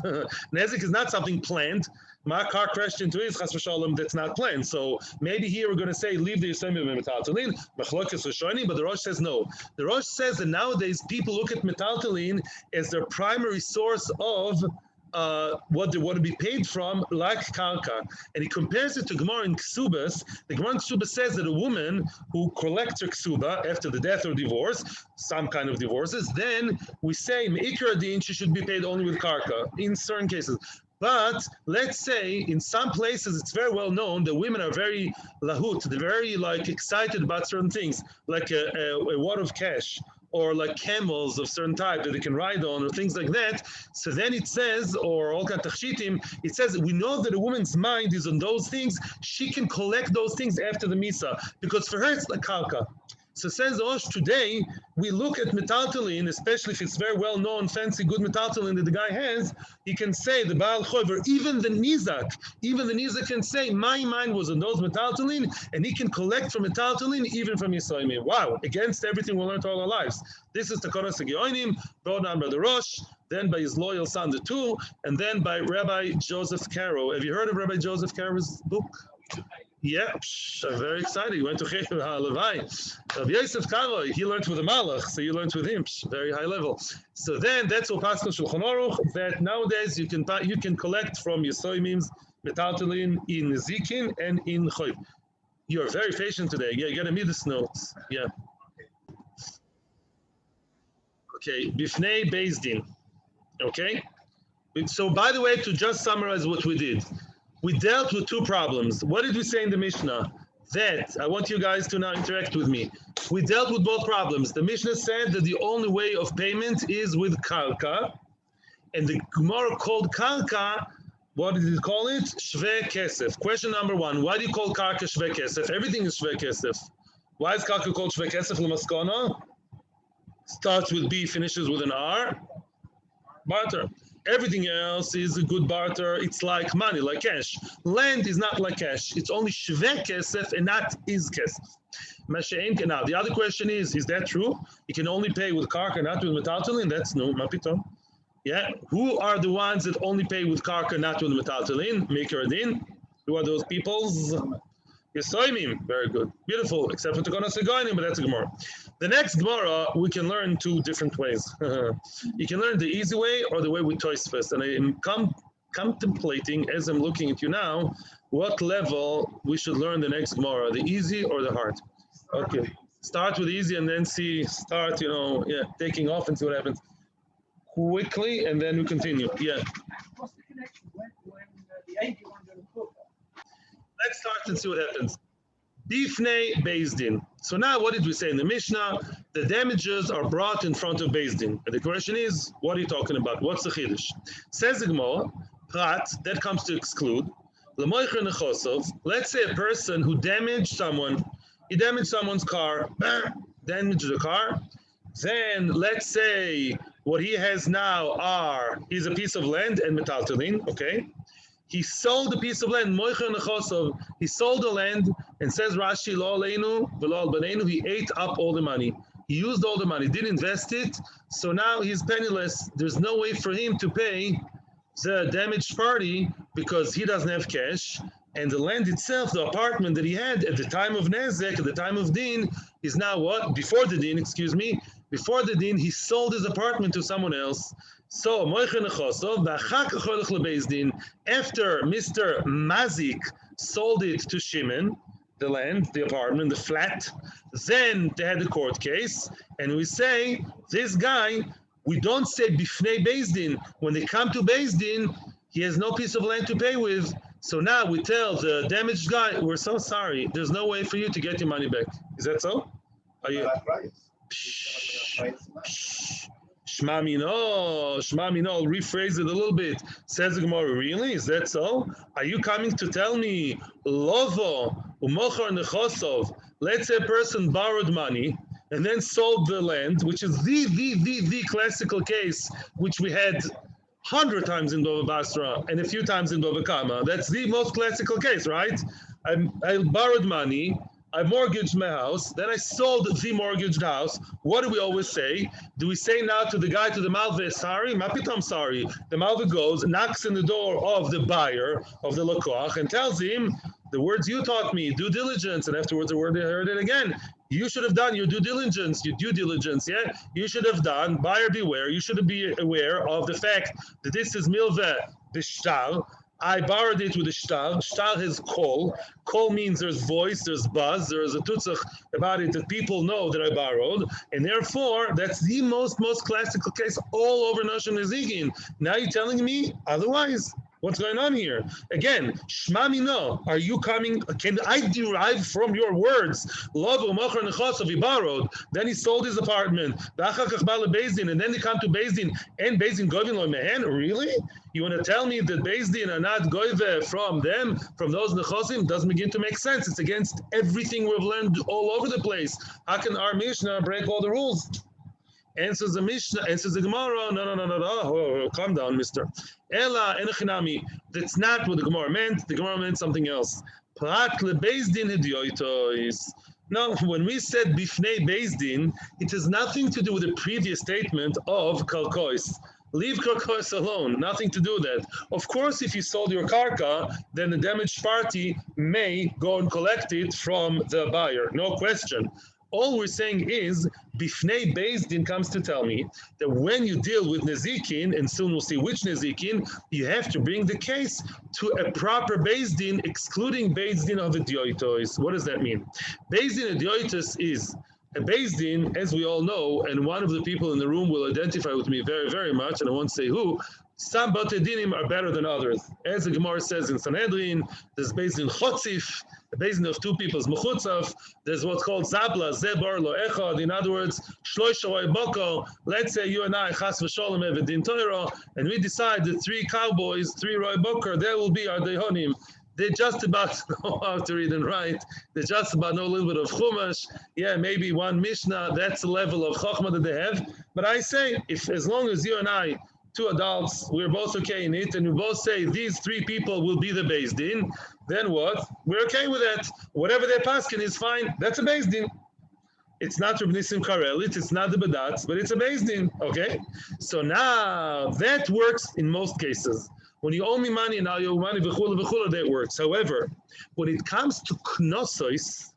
Nezek is not something planned. My car crashed into his chas v'shalom, that's not planned. So maybe here we're going to say leave the Yisoimim and metaltalin, machlokes Rishonim, but the Rosh says no. The Rosh says that nowadays people look at metaltalin as their primary source of what they want to be paid from, like karka. And he compares it to Gemara in Ksubas. The Gemara in Ksubas says that a woman who collects her ksuba after the death or divorce, some kind of divorces, then we say me'ikra din, she should be paid only with karka in certain cases. But let's say in some places it's very well known that women are very lahut, they're very excited about certain things, like a wad of cash, or like camels of certain type that they can ride on, or things like that. So then it says, or all kind of tachshitim, it says we know that a woman's mind is on those things. She can collect those things after the misa, because for her it's like kalka. So says Rosh, today we look at metaltalin, especially if it's very well known, fancy, good metaltalin that the guy has. He can say the Baal Chover, even the Nizak can say, my mind was on those metaltalin, and he can collect from metaltalin even from Yisraelim. Wow, against everything we learned all our lives. This is the Koros Geonim, brought down by the Rosh, then by his loyal son, the two, and then by Rabbi Joseph Caro. Have you heard of Rabbi Joseph Caro's book? Yeah, I'm very excited. He went to Cheikh HaLevai. Rabbi Yosef Karo, he learned with the Malach, so you learned with him, very high level. So then that's what Pascal Shulchan Aruch, that nowadays you can collect from Yisoimim, metaltalin in Nezikin and in Choyv. You're very patient today. Yeah, you got to meet the notes. Yeah. Okay, Bifnei Beth Din. Okay? So by the way, to just summarize what we did, we dealt with two problems. What did we say in the Mishnah? That, I want you guys to now interact with me. We dealt with both problems. The Mishnah said that the only way of payment is with karka, and the Gemara called karka, what did it call it? Shve kesef. Question number one, why do you call karka shve kesef? Everything is shve kesef. Why is karka called shve kesef? L'maskana? Starts with B, finishes with an R. Barter. Everything else is a good barter. It's like money, like cash. Land is not like cash. It's only shve kesef and not is kesef. Now, the other question is that true? You can only pay with karka, not with metaltalin? That's no, mapiton. Yeah. Who are the ones that only pay with karka, not with metaltalin? Maker Din. Who are those peoples? Yesoimim. Very good. Beautiful. Except for Tekonos Geonim, but that's a Gemara. The next Gemara, we can learn two different ways. You can learn the easy way or the way we toys first. And I am contemplating, as I'm looking at you now, what level we should learn the next Gemara, the easy or the hard. Okay. Start with easy and then taking off and see what happens. Quickly, and then we continue. Yeah. What's the connection when the 81 don't cook? Let's start and see what happens. Bifnei Beth Din. So now what did we say in the Mishnah? The damages are brought in front of Beth Din. And the question is, what are you talking about? What's the Chiddush? Says the Gemara, Prat, that comes to exclude. L'moicher nechosov. Let's say a person who damaged someone, he damaged someone's car, damaged the car. Then let's say what he has now is a piece of land and metaltalin, okay? He sold a piece of land, moicher nechosov. He sold the land, and says Rashi, lo aleinu v'lo al baneinu, he ate up all the money. He used all the money, didn't invest it, so now he's penniless. There's no way for him to pay the damaged party because he doesn't have cash, and the land itself, the apartment that he had at the time of Nezek, at the time of Din, is now what? Before the Din, before the Din, he sold his apartment to someone else. So, after Mr. Mazik sold it to Shimon, the land, the apartment, the flat, then they had a court case, and we say, this guy, we don't say Bifnei Beth Din. When they come to Beth Din, he has no piece of land to pay with. So now we tell the damaged guy, we're so sorry, there's no way for you to get your money back. Is that so? Are you? Shma Mino, I'll rephrase it a little bit. Says the Gemara, really? Is that so? Are you coming to tell me, Lovo, Umochar Nechosov, let's say a person borrowed money and then sold the land, which is the classical case, which we had 100 times in Bava Basra and a few times in Bava Kama. That's the most classical case, right? I borrowed money, I mortgaged my house, then I sold the mortgaged house. What do we always say? Do we say now to the guy, to the Malve, sorry? Mapitam, sorry. The Malve goes, knocks in the door of the buyer, of the Lakoach, and tells him, the words you taught me, due diligence, and afterwards I heard it again. You should have done your due diligence, yeah? You should have done, buyer beware, you should be aware of the fact that this is Milve Bishtal. I borrowed it with a shtar. Shtar has kol. Kol means there's voice, there's buzz, there's a tutzach about it that people know that I borrowed. And therefore, that's the most classical case all over Noshim Nezikin. Now you're telling me otherwise? What's going on here? Again, Shma Mino, are you coming? Can I derive from your words? Love Umochar Nechosov, he borrowed, then he sold his apartment, and then they come to Beth Din, and Beth Din Govin Lo Mehen? Really? You want to tell me that Beth Din are not goive from them, from those nechosim? Doesn't begin to make sense. It's against everything we've learned all over the place. How can our Mishnah break all the rules? Answers the Mishnah, answers the Gemara. No. Oh, calm down, mister. Ela enochinami. That's not what the Gemara meant. The Gemara meant something else. Prat le Beth Din hediotos. No, when we said bifnei Beth Din, it has nothing to do with the previous statement of kalkois. Leave karkos alone, nothing to do with that. Of course, if you sold your karka, then the damaged party may go and collect it from the buyer, no question. All we're saying is, Bifnei Beth Din comes to tell me that when you deal with Nezikin, and soon we'll see which Nezikin, you have to bring the case to a proper Beth Din, excluding Beth Din of Idiotos. What does that mean? Beth Din Idiotos is a Beth Din, as we all know, and one of the people in the room will identify with me very, very much, and I won't say who. Some Bate Dinim are better than others. As the Gemara says in Sanhedrin, there's Beth Din Chotzif, a Beth Din of two people's Mechutzav. There's what's called Zabla, Zebar, Lo Echad. In other words, Shlosh Shavai Boko. Let's say you and I, Chas v'Sholem, have a Din Torah, and we decide that three cowboys, three Roy Boker, there will be our Dehonim. They just about know how to read and write. They just about know a little bit of Chumash. Yeah, maybe one Mishnah. That's the level of Chokhmah that they have. But I say, if as long as you and I, two adults, we're both okay in it, and we both say these three people will be the Beth Din, then what? We're okay with that. Whatever they're paskin is fine. That's a Beth Din. It's not Reb Nissim Karelit, it's not the Badatz, but it's a Beth Din, okay? So now, that works in most cases. When you owe me money, now you owe money, that works. However, when it comes to knossos,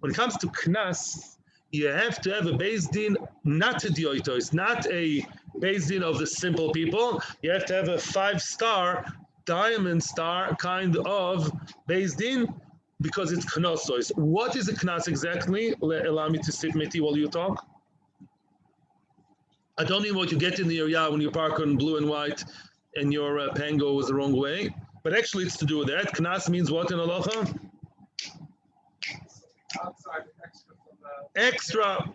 when it comes to knas, you have to have a Beth Din, not a dioitos, not a Beth Din of the simple people. You have to have a 5-star, diamond star kind of Beth Din, because it's knossos. What is a knas exactly? Allow me to sit, Meti, while you talk. I don't mean what you get in the area when you park on blue and white and your pen goes the wrong way. But actually it's to do with that. Knas means what in halacha? Outside extra from the Extra.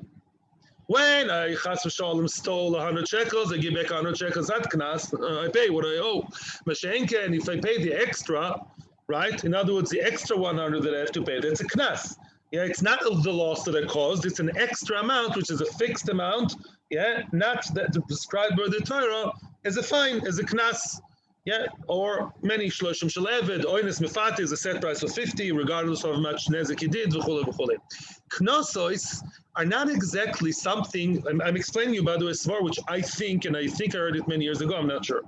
When I chas v'shalom stole 100 shekels, I give back 100 shekels. That's knas. I pay what I owe. Mashenke, and if I pay the extra, right? In other words, the extra 100 that I have to pay, that's a knas. Yeah, it's not the loss that I caused. It's an extra amount, which is a fixed amount. Yeah, not that prescribed by the Torah as a fine, as a knas. Yeah, or many shloshim shaleved, oines mefate is a set price of 50, regardless of how much nezek he did, v'chule, v'chule. Knossos are not exactly something, I'm explaining you, by the way, svar, which I think, and I think I heard it many years ago, I'm not sure.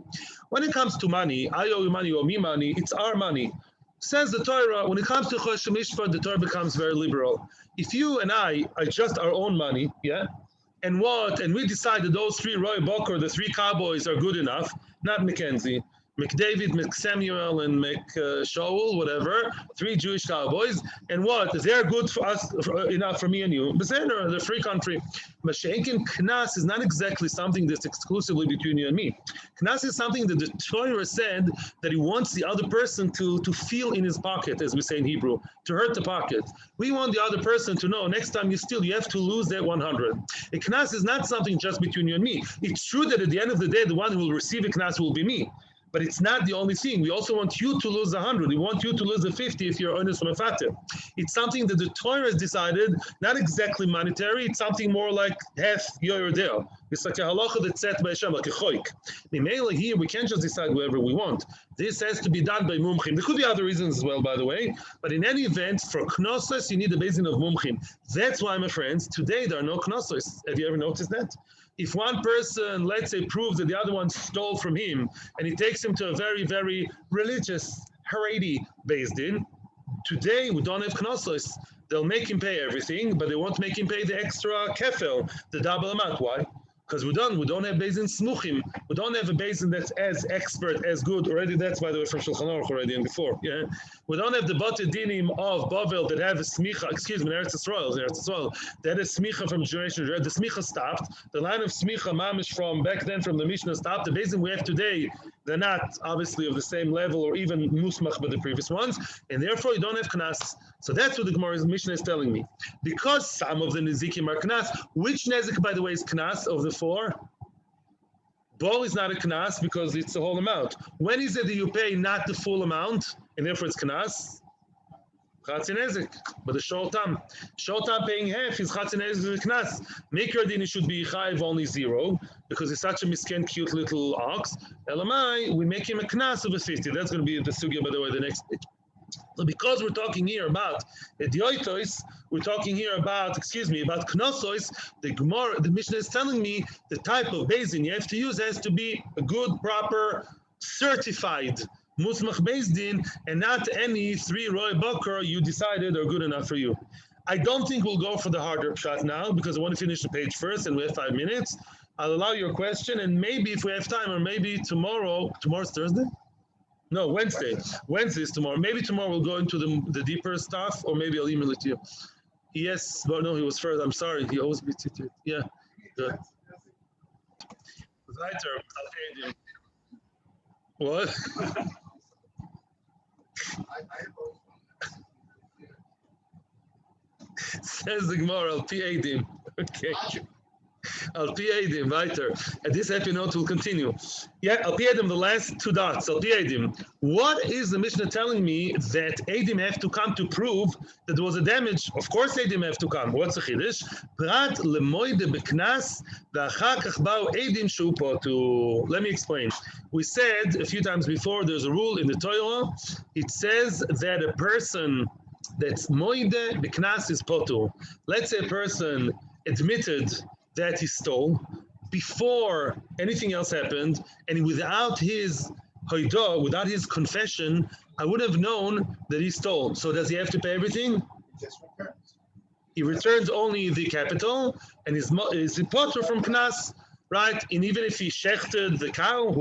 When it comes to money, I owe you money, you owe me money, it's our money. Says the Torah, when it comes to Choshen Mishpat, the Torah becomes very liberal. If you and I adjust our own money, yeah, and we decide that those three Roy Boker, the three cowboys are good enough, not Mackenzie, McDavid, McSamuel, and McShaul, whatever, three Jewish cowboys, and what? They're good for us, enough for me and you. But they're a free country. Mashenkin Knas is not exactly something that's exclusively between you and me. Knas is something that the Torah said that he wants the other person to feel in his pocket, as we say in Hebrew, to hurt the pocket. We want the other person to know next time you steal, you have to lose that 100. A Knas is not something just between you and me. It's true that at the end of the day, the one who will receive a Knas will be me. But it's not the only thing. We also want you to lose 100. We want you to lose the 50 if you're honest from a fatir. It's something that the Torah has decided, not exactly monetary. It's something more like half your deal. It's like a halacha that's set by Hashem, like a choik. Memela here, we can't just decide whatever we want. This has to be done by mumchim. There could be other reasons as well, by the way. But in any event, for knossos, you need the basin of mumchim. That's why, my friends, today there are no knossos. Have you ever noticed that? If one person, let's say, proves that the other one stole from him, and he takes him to a very, very religious, Haredi Beth Din, today we don't have knossos. They'll make him pay everything, but they won't make him pay the extra kefel, the double amount. Why? Because we don't have Beis Din smuchim. We don't have a Beis Din that's as expert, as good. Already that's, by the way, from Shulchan Aruch already and before. Yeah, we don't have the Bate Dinim of Bavel that have a smicha. Excuse me, Eretz Yisrael, that is smicha from generation to generation. The smicha stopped. The line of smicha mamish from back then from the Mishnah stopped. The Beis Din we have today, they're not obviously of the same level or even musmach by the previous ones, and therefore you don't have knas. So that's what the Gemara's Mishnah is telling me. Because some of the nezikim are knas. Which nezik, by the way, is knas of the four? Bo is not a knas because it's the whole amount. When is it that you pay not the full amount, and therefore it's knas? Chatzinezik, but the short time paying half is Chatzinezik knas. Maker din should be chayiv only 0 because he's such a miskin, cute little ox. Elamai, we make him a knas of a 50. That's going to be the sugya, by the way, the next page. So because we're talking here about Edioitos, we're talking here about Knossos, the Mishnah is telling me the type of Beis Din you have to use has to be a good, proper, certified Musmach Beis Din, and not any 3 Roy Boker you decided are good enough for you. I don't think we'll go for the harder shot now because I want to finish the page first and we have 5 minutes. I'll allow your question, and maybe if we have time, or maybe tomorrow's Thursday? No, Wednesday. Wednesday is tomorrow. Maybe tomorrow we'll go into the deeper stuff, or maybe I'll email it to you. Yes, but no, he was first. I'm sorry. He always beats it. Yeah. Good. What? Says the Gemara, Al Pi Eidim. Okay. Al Pi Eidim, weiter. And this happy note will continue. Yeah, Al Pi Eidim, the last 2 dots. Al Pi Eidim. What is the Mishnah telling me that Eidim have to come to prove that there was a damage? Of course Eidim have to come. What's the Chiddush? Prat lemoide beknas v'achar kach ba'u Eidim shu potu. Let me explain. We said a few times before, there's a rule in the Torah. It says that a person that's moide beknas is potu. Let's say a person admitted that he stole before anything else happened, and without his hoidah, without his confession, I would have known that he stole. So does he have to pay everything? He just returns. He returns only the capital, and is potter from knas, right? And even if he shechted the cow,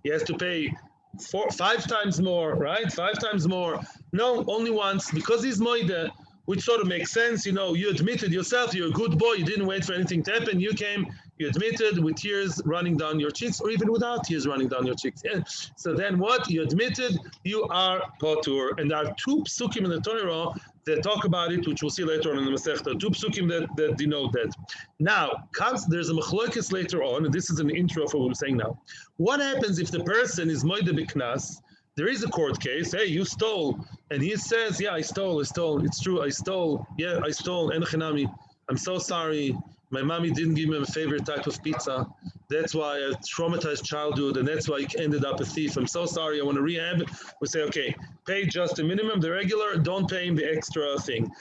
he has to pay 5 times more, right? 5 times more. No, only once, because he's moide, which sort of makes sense. You know, you admitted yourself, you're a good boy, you didn't wait for anything to happen, you came, you admitted with tears running down your cheeks, or even without tears running down your cheeks. Yeah. So then what? You admitted, you are potur. And there are 2 psukim in the Torah that talk about it, which we'll see later on in the Masechta, 2 psukim that denote that. Now, there's a machlokes later on, and this is an intro for what I'm saying now. What happens if the person is moide b'knas? There is a court case. Hey, you stole. And he says, yeah, I stole. It's true, I stole. Yeah, I stole. Enochinami. I'm so sorry. My mommy didn't give me my favorite type of pizza. That's why I traumatized childhood, and that's why I ended up a thief. I'm so sorry. I want to rehab. We say, okay, pay just the minimum, the regular. Don't pay him the extra thing.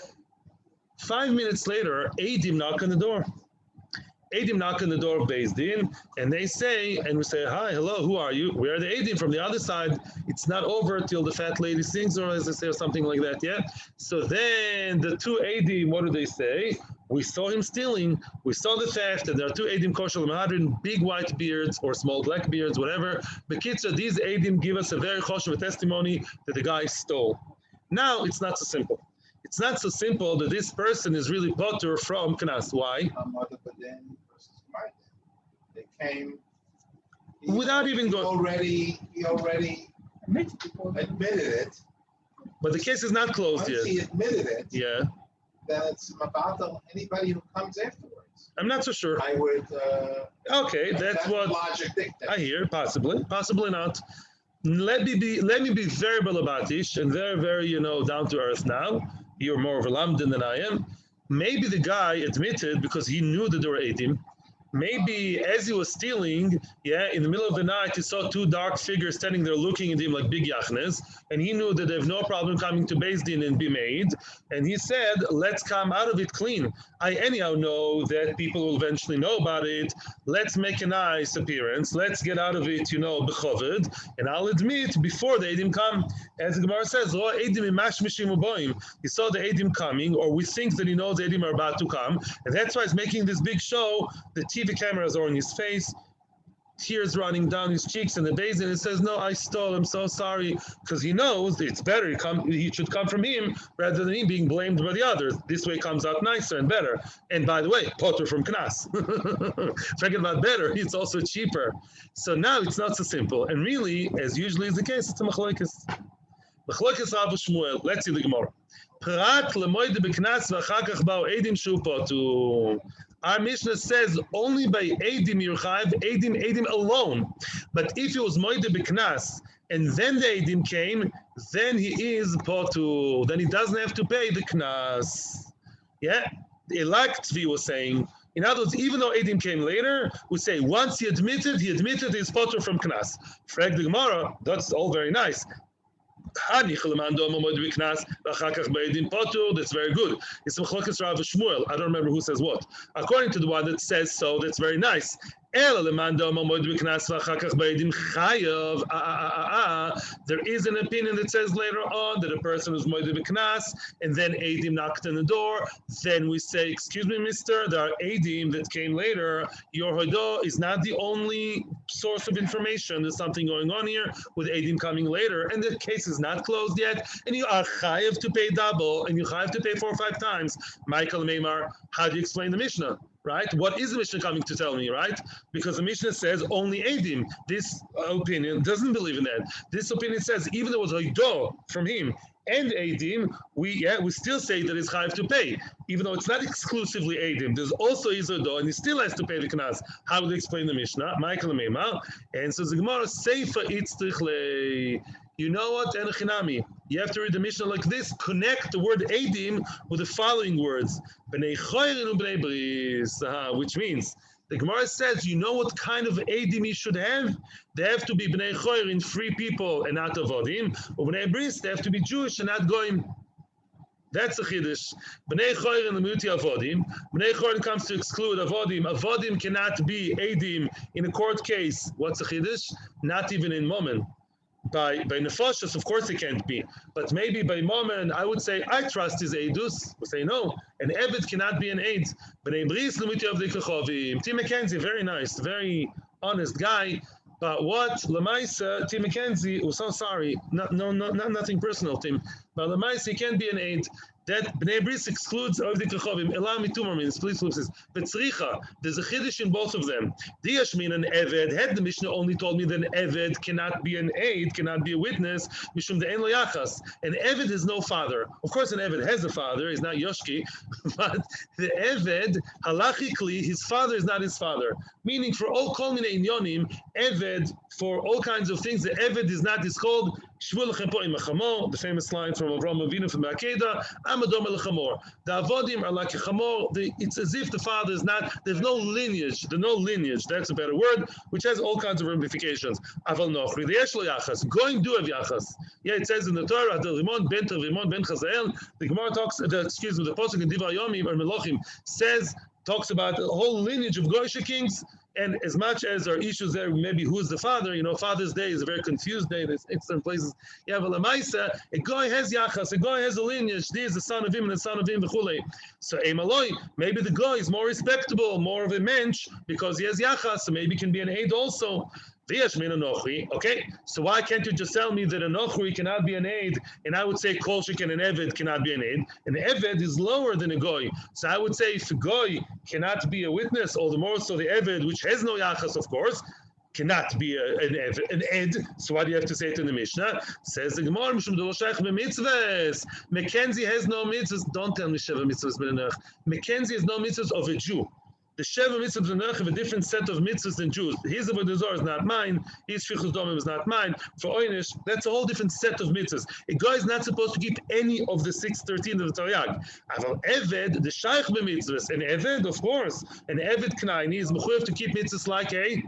5 minutes later, Eidim knock on the door. Eidim knock on the door of Beis Din, and they say, and we say, hi, hello, who are you? We are the Eidim from the other side. It's not over till the fat lady sings, or as I say, or something like that, yeah? So then the 2 Eidim, what do they say? We saw him stealing, we saw the theft, and there are 2 Eidim koshel mahadrin, big white beards or small black beards, whatever. Bekitza, these Eidim give us a very choshev testimony that the guy stole. Now, it's not so simple. It's not so simple that this person is really potter from knas. Why? They came. Without even going. He already admitted it. But the case is not closed yet. Once he admitted it, yeah. Then it's about anybody who comes afterwards. I'm not so sure. I would. Okay, that's what logic dictates. I hear. Possibly not. Let me be very balabatish and very, very, down to earth now. You're more of a lamdan than I am. Maybe the guy admitted because he knew that there were Eidim. Maybe as he was stealing, in the middle of the night, he saw 2 dark figures standing there looking at him like big yachnes, and he knew that they have no problem coming to Beis Din and be made, and he said, let's come out of it clean. I anyhow know that people will eventually know about it. Let's make a nice appearance. Let's get out of it, b'choved, and I'll admit before the Eidim come, as the Gemara says, he saw the Eidim coming, or we think that he knows the Eidim are about to come, and that's why he's making this big show. The TV cameras are on his face, tears running down his cheeks, and the Beis Din says, no, I stole, I'm so sorry, because he knows it's better he should come from him rather than him being blamed by the others. This way comes out nicer and better. And by the way, potter from knas. Forget about better, it's also cheaper. So now it's not so simple. And really, as usually is the case, it's a machlokes. Machlokes Rav Shmuel. Let's see the Gemara. Prat lemoide beknas v'achar kach ba'u edim shu potu. Our Mishnah says only by edim you're chayav, edim alone. But if it was moide beknas and then the edim came, then he is potu. Then he doesn't have to pay the knas. Yeah, like Tzvi was saying. In other words, even though edim came later, we say once he admitted he's potu from knas. Frag the Gemara, that's all very nice. That's very good. It's Mechlokes Rav Shmuel. I don't remember who says what. According to the one that says so, that's very nice. There is an opinion that says later on that a person is moed b'knas and then edim knocked on the door. Then we say, excuse me, mister, there are edim that came later. Your hodo is not the only source of information. There's something going on here with edim coming later, and the case is not closed yet, and you are chayav to pay double, and you chayav to pay 4 or 5 times. Michael Meimar, how do you explain the Mishnah? Right? What is the Mishnah coming to tell me, right? Because the Mishnah says only Edim. This opinion doesn't believe in that. This opinion says even though it was Hodo from him and Edim, we still say that it's chayav to pay, even though it's not exclusively Edim. There's also Hodo, and he still has to pay the knas. How would they explain the Mishnah? Michael Meimah, and so the Gemara Seifa Itztichle. You know what? Enochinami. You have to read the Mishnah like this. Connect the word Edim with the following words. B'nei choyrin u'b'nei bris. Which means, the Gemara says, you know what kind of Edim you should have? They have to be b'nei choyrin, free people, and not avodim. Or b'nei bris, they have to be Jewish and not goyim. That's a chiddush. B'nei choyrin l'muti avodim. B'nei choyrin comes to exclude avodim. Avodim cannot be Edim in a court case. What's a chiddush? Not even in Momen. By nefashos, of course it can't be. But maybe by moment, I would say, I trust his eidus. We say, no, an eved cannot be an eid. B'nei bris l'muti avdei kachovim. Tim McKenzie, very nice, very honest guy. But what Lamaisa, Tim McKenzie, was so sorry, nothing personal, Tim. But Lamaisa, he can't be an aid. That Bnei Bris excludes Avdei Kachovim. Elam mitumar means, please, but Tzricha, there's a chiddush in both of them. Diyashmin an Eved, had the Mishnah only told me that an Eved cannot be an aid, cannot be a witness, Mishum de'en lo yachas. An Eved has no father. Of course, an Eved has a father, he's not Yoshki, but the Eved, halachically, his father is not his father. Meaning, for all kol minei inyonim, Eved, for all kinds of things, the Eved is not, it's called Shvu lechem po im achamor, the famous line from Avraham Avinu from Makeda, Amadom el chamor. The avodim are like a chamor. It's as if the father is not. There's no lineage. That's a better word, which has all kinds of ramifications. Aval nochri yesh lo yachas. Going do have yachas. Yeah, it says in the Torah, the Rimon ben Rimon ben Chazael. The Gemara talks. The pasuk in Divrei Yomi or Melochim talks about the whole lineage of Goyish kings. And as much as there are issues there, maybe who's the father? Father's Day is a very confused day. There's certain places. Yeah, but Lamaisa, a guy has yachas, a guy has a lineage. This is the son of him and the son of him, v'chulei. So Emaloi, maybe the guy is more respectable, more of a mensch, because he has yachas, so maybe he can be an aid also. Okay, so why can't you just tell me that a nochri cannot be an aid, and I would say kol sheken an eved cannot be an aid. An eved is lower than a goy, so I would say if a goy cannot be a witness, all the more so the eved, which has no yachas, of course, cannot be an ed. So what do you have to say to the Mishnah? Says the Gemara, Mackenzie has no mitzvahs. Don't tell me Sheva mitzvahs. Mackenzie has no mitzvahs of a Jew. The Sheva mitzvahs have a different set of mitzvahs than Jews. His avodah zarah is not mine. His shfichus domim is not mine. For oynish, that's a whole different set of mitzvahs. A guy is not supposed to keep any of the 613 of the Taryag. Aval eved, the shaykh b'mitzvahs. An eved, of course, an eved knaini is mechuyev to keep mitzvahs like a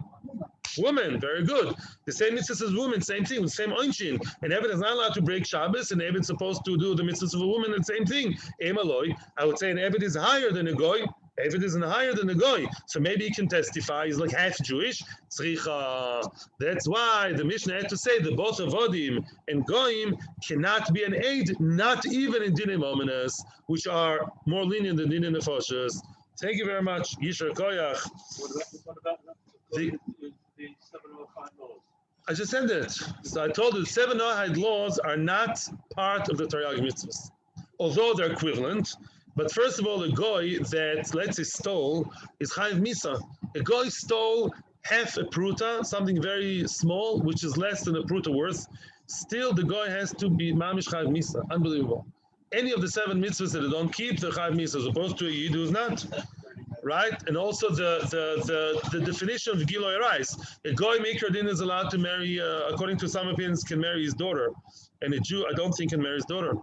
woman. Very good. The same mitzvahs as women, same thing, with same oinshin. An eved is not allowed to break Shabbos, and an eved is supposed to do the mitzvahs of a woman, and same thing. Emaloi, I would say an eved is higher than a goy. Eved isn't higher than a goy, so maybe he can testify. He's like half Jewish. Tzricha. That's why the Mishnah had to say that both avodim and goyim cannot be an aid, not even in dinim ominous, which are more lenient than dinim nefashos. Thank you very much. Yishar koyach. What about the 705 laws? I just said that. So I told you 7 Noahide laws are not part of the Taryag mitzvahs, although they're equivalent. But first of all, a goy that, let's say, stole is chayiv misa. A goy stole half a pruta, something very small, which is less than a pruta worth. Still, the goy has to be mamish chayiv misa. Unbelievable. any of the 7 mitzvahs that they don't keep, they're chayav mitzvahs, as opposed to a Yid who's not. Right? And also the definition of Giloy Rice. A Goy Maker Din is allowed to marry, according to some opinions, can marry his daughter. And a Jew, I don't think, can marry his daughter.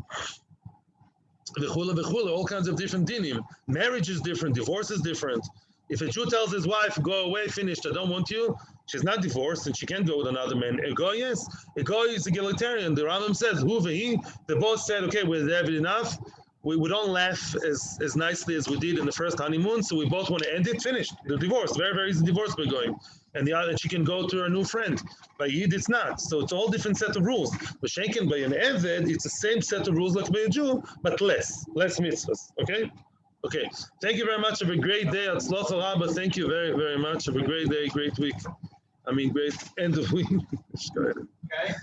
V'chula, all kinds of different dinim. Marriage is different, divorce is different. If a Jew tells his wife, go away, finished, I don't want you, she's not divorced and she can't go with another man. A Goy, yes. A Goy is egalitarian. The Rambam says, Hu v'hi, they both said, okay, we're there enough. We don't laugh as nicely as we did in the first honeymoon, so we both want to end it, finished. The divorce, very, very easy divorce by going. And the other, she can go to her new friend. By Yid, it's not. So it's all different set of rules. But Shenken, by an Eved, it's the same set of rules like by a Jew, but less mitzvahs. Okay? Okay. Thank you very much. Have a great day. Atzloch Rabba. Thank you very, very much. Have a great day, great week. I mean, great end of week. Okay.